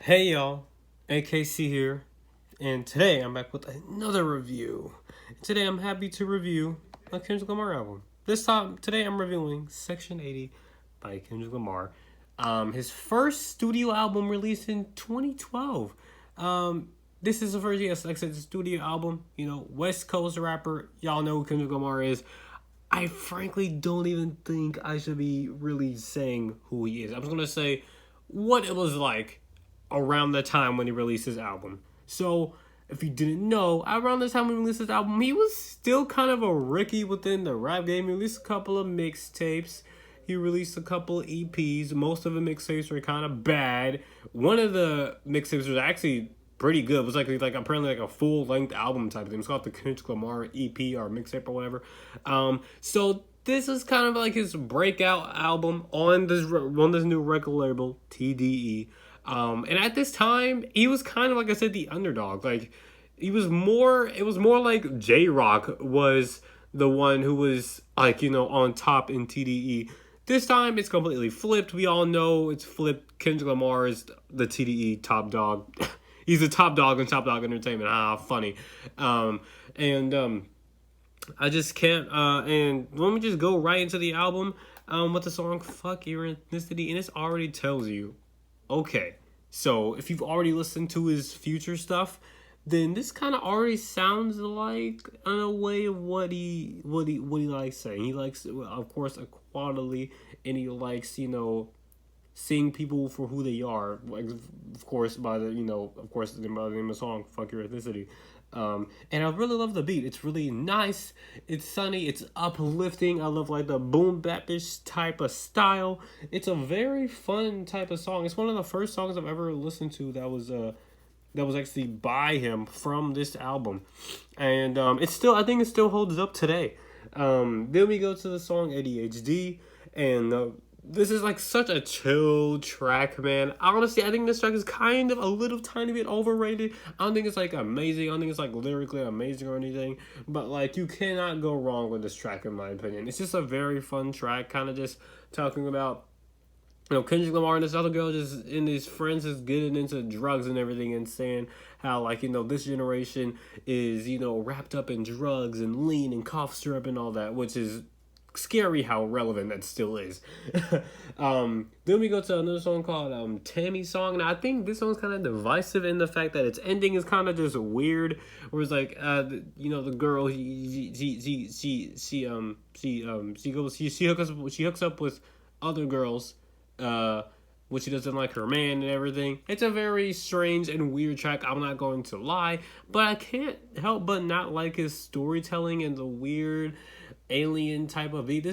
Hey y'all, AKC here, and today I'm back with another review. Today I'm happy to review a Kendrick Lamar album. Today I'm reviewing Section.80 by Kendrick Lamar. His first studio album released in 2012. This is the first, yes, like I said, studio album. West Coast rapper. Y'all know who Kendrick Lamar is. I frankly don't even think I should be really saying who he is. I'm just gonna say what it was like around the time when he released his album. So, if you didn't know, around the time when he released his album, he was still kind of a rookie within the rap game. He released a couple of mixtapes. He released a couple of EPs. Most of the mixtapes were kind of bad. One of the mixtapes was actually pretty good. It was like apparently like a full length album type of thing. It's called the Kendrick Lamar EP or mixtape or whatever. So this is kind of like his breakout album on this new record label, TDE. And at this time, he was kind of, like I said, the underdog. Like, it was more like J-Rock was the one who was, like, on top in TDE. This time, it's completely flipped. We all know it's flipped. Kendrick Lamar is the TDE top dog. He's the top dog in Top Dog Entertainment. Funny. I just can't, and let me just go right into the album, with the song Fuck Your Ethnicity, and it already tells you, okay, so if you've already listened to his future stuff, then this kind of already sounds like, in a way, of what he likes saying. He likes, of course, equality, and he likes, seeing people for who they are. Like, of course, by the name of the song, Fuck Your Ethnicity. And I really love the beat. It's really nice. It's sunny. It's uplifting. I love like the boom bapish type of style. It's a very fun type of song. It's one of the first songs I've ever listened to that was actually by him from this album, and I think it still holds up today. Then we go to the song ADHD, and this is like such a chill track, man. Honestly, I think this track is kind of a little tiny bit overrated. I don't think it's like amazing. I don't think it's like lyrically amazing or anything. But like, you cannot go wrong with this track, in my opinion. It's just a very fun track, kind of just talking about, Kendrick Lamar and this other girl and his friends is getting into drugs and everything, and saying how, like, this generation is, wrapped up in drugs and lean and cough syrup and all that, which is scary how relevant that still is. Then we go to another song called Tammy Song, and I think this song's kind of divisive in the fact that its ending is kind of just weird, where it's like, the girl, she hooks up with other girls, which she doesn't like her man and everything. It's a very strange and weird track, I'm not going to lie, but I can't help but not like his storytelling and the weird alien type of beat.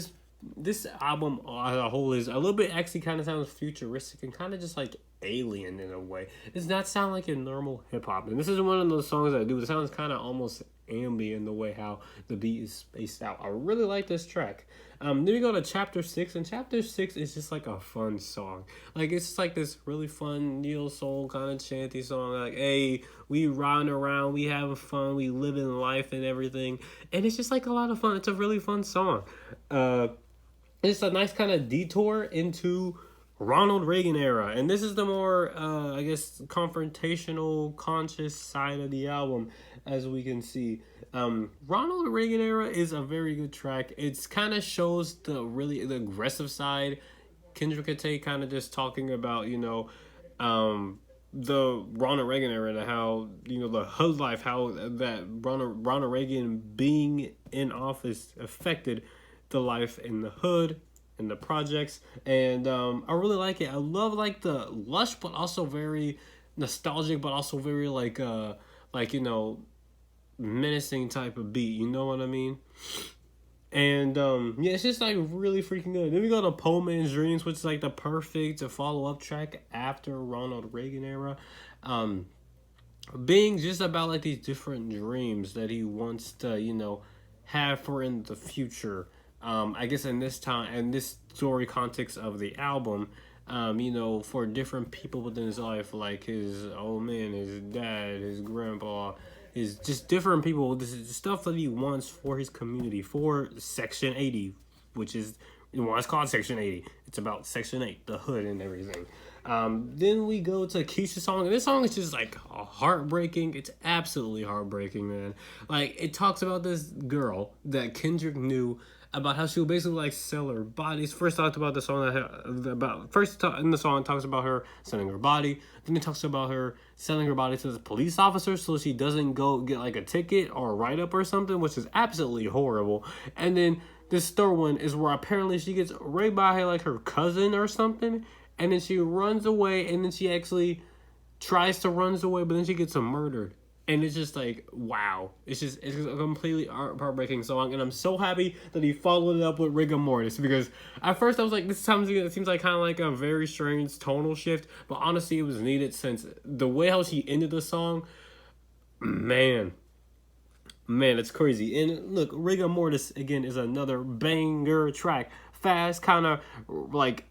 This album as a whole is a little bit, actually kind of sounds futuristic and kind of just like alien in a way. It does not sound like a normal hip-hop, and this is one of those songs that it sounds kind of almost ambient in the way how the beat is spaced out. I really like this track. Then we go to Chapter 6, and Chapter 6 is just like a fun song. Like, it's just like this really fun neo soul kind of chanty song. Like, hey, we riding around, we having fun, we living life and everything. And it's just like a lot of fun. It's a really fun song. It's a nice kind of detour into Ronald Reagan era, and this is the more I guess confrontational, conscious side of the album, as we can see. Ronald Reagan era is a very good track. It's kind of shows the aggressive side Kendrick could take, kind of just talking about the Ronald Reagan era and how the hood life, how that Ronald Reagan being in office affected the life in the hood, in the projects, and I really like it. I love like the lush but also very nostalgic, but also very menacing type of beat. You know what I mean? And yeah, it's just like really freaking good. Then we go to Poor Man's Dreams, which is like the perfect follow-up track after Ronald Reagan era. Being just about like these different dreams that he wants to, have for in the future. I guess in this story context of the album, for different people within his life, like his old man, his dad, his grandpa, his just different people. This is stuff that he wants for his community, for Section 80, which is, it's called Section 80. It's about Section 8, the hood and everything. Then we go to Keisha's song, and this song is just like heartbreaking. It's absolutely heartbreaking, man. Like, it talks about this girl that Kendrick knew about how she would basically like sell her bodies. First talked about the song in the song it talks about her selling her body. Then it talks about her selling her body to the police officer so she doesn't go get like a ticket or a write up or something, which is absolutely horrible. And then this third one is where apparently she gets raped by like her cousin or something, and then she runs away, and then she actually tries to run away, but then she gets murdered. And it's just like, wow. It's just a completely heartbreaking song. And I'm so happy that he followed it up with Rigor Mortis. Because at first I was like, it seems like kind of like a very strange tonal shift. But honestly, it was needed since the way how she ended the song, man, it's crazy. And look, Rigor Mortis, again, is another banger track. Fast, kind of like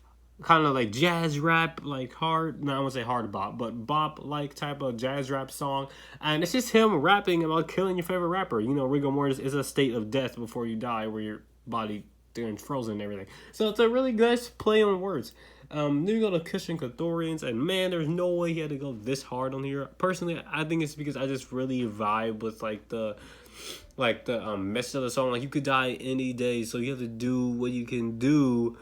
jazz rap, like hard, no, I won't say hard bop, but bop like type of jazz rap song. And it's just him rapping about killing your favorite rapper. You know, rigor mortis is a state of death before you die where your body turns frozen and everything. So it's a really nice play on words. Then we go to Christian Cathorians, and man, there's no way he had to go this hard on here. Personally, I think it's because I just really vibe with the message of the song. Like, you could die any day, so you have to do what you can do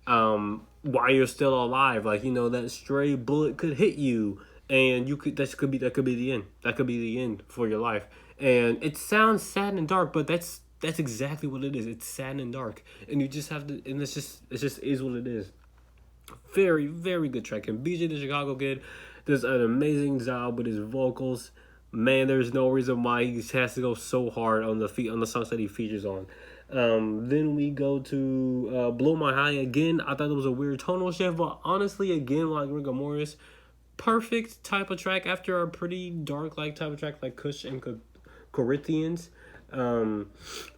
while you're still alive. Like, you know, that stray bullet could hit you, and that could be the end. That could be the end for your life. And it sounds sad and dark, but that's exactly what it is. It's sad and dark, and you just have to, and it just is what it is. Very, very good track. And BJ the Chicago Kid does an amazing job with his vocals. Man, there's no reason why he has to go so hard on the songs that he features on. Then we go to Blow My High again. I thought it was a weird tonal shift, but honestly, again, like Rigor Mortis, perfect type of track after a pretty dark like type of track like Kush and Corinthians. Blow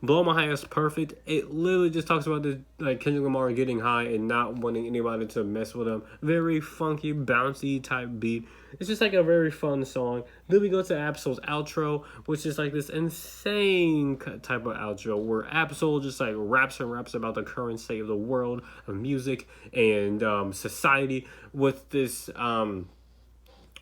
My High is perfect. It literally just talks about this, like, Kendrick Lamar getting high and not wanting anybody to mess with him. Very funky, bouncy type beat. It's just like a very fun song. Then we go to Absol's outro, which is like this insane type of outro where Absol just like raps about the current state of the world of music and society with this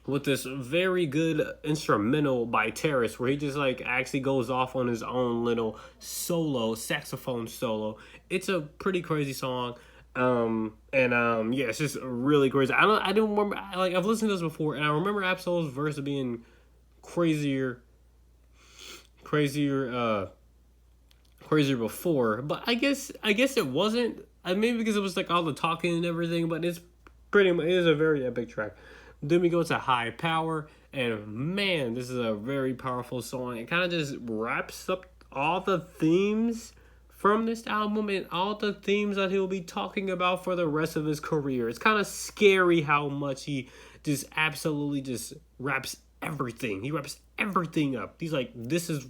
very good instrumental by Terrace, where he just like actually goes off on his own little saxophone solo. It's a pretty crazy song. Yeah, it's just really crazy. I don't remember, like, I've listened to this before, and I remember Absol's verse being crazier before, but I guess it wasn't. Maybe because it was like all the talking and everything, but it is a very epic track. Then we go to High Power, and man, this is a very powerful song. It kind of just wraps up all the themes from this album and all the themes that he'll be talking about for the rest of his career. It's kind of scary how much he just absolutely just wraps everything. He wraps everything up. He's like, this is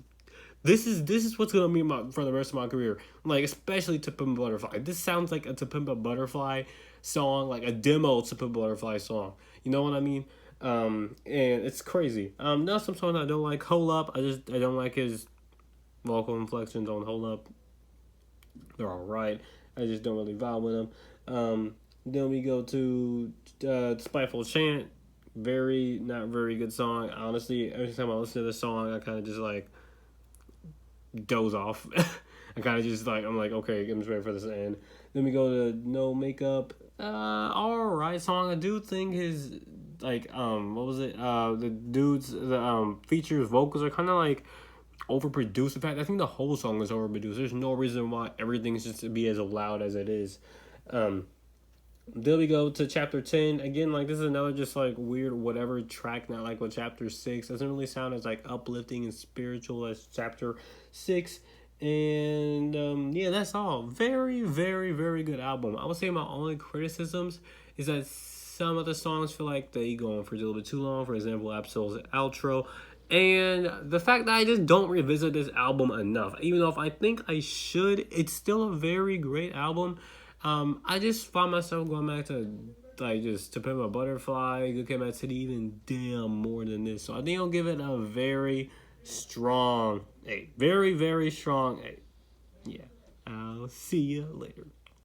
what's gonna be for the rest of my career. Like, especially To Pimp a Butterfly. This sounds like a To Pimp a Butterfly song, like a demo To Pimp a Butterfly song. You know what I mean? And it's crazy. Now some songs I don't like. Hold Up. I don't like his vocal inflections on Hold Up. They're alright. I just don't really vibe with them. Then we go to Spiteful Chant. Not very good song. Honestly, every time I listen to this song, I kind of just like doze off. I kind of just like, I'm like, okay, I'm just ready for this to end. Then we go to No Makeup. Alright song. I do think his, like, what was it? The dude's, features vocals are kind of like overproduced. In fact, I think the whole song is overproduced. There's no reason why everything's just to be as loud as it is. Then we go to Chapter 10. Again, like, this is another just like weird whatever track, not like what Chapter 6. Doesn't really sound as like uplifting and spiritual as Chapter 6. And yeah, that's all. Very, very, very good album. I would say my only criticisms is that some of the songs feel like they go on for a little bit too long. For example, Absol's outro. And the fact that I just don't revisit this album enough. Even though if I think I should, it's still a very great album. I just find myself going back to like just To Pimp a Butterfly, Good Kid, Mad City, even damn more than this. So I think I'll give it a very strong 8. Very, very strong 8. Yeah. I'll see you later.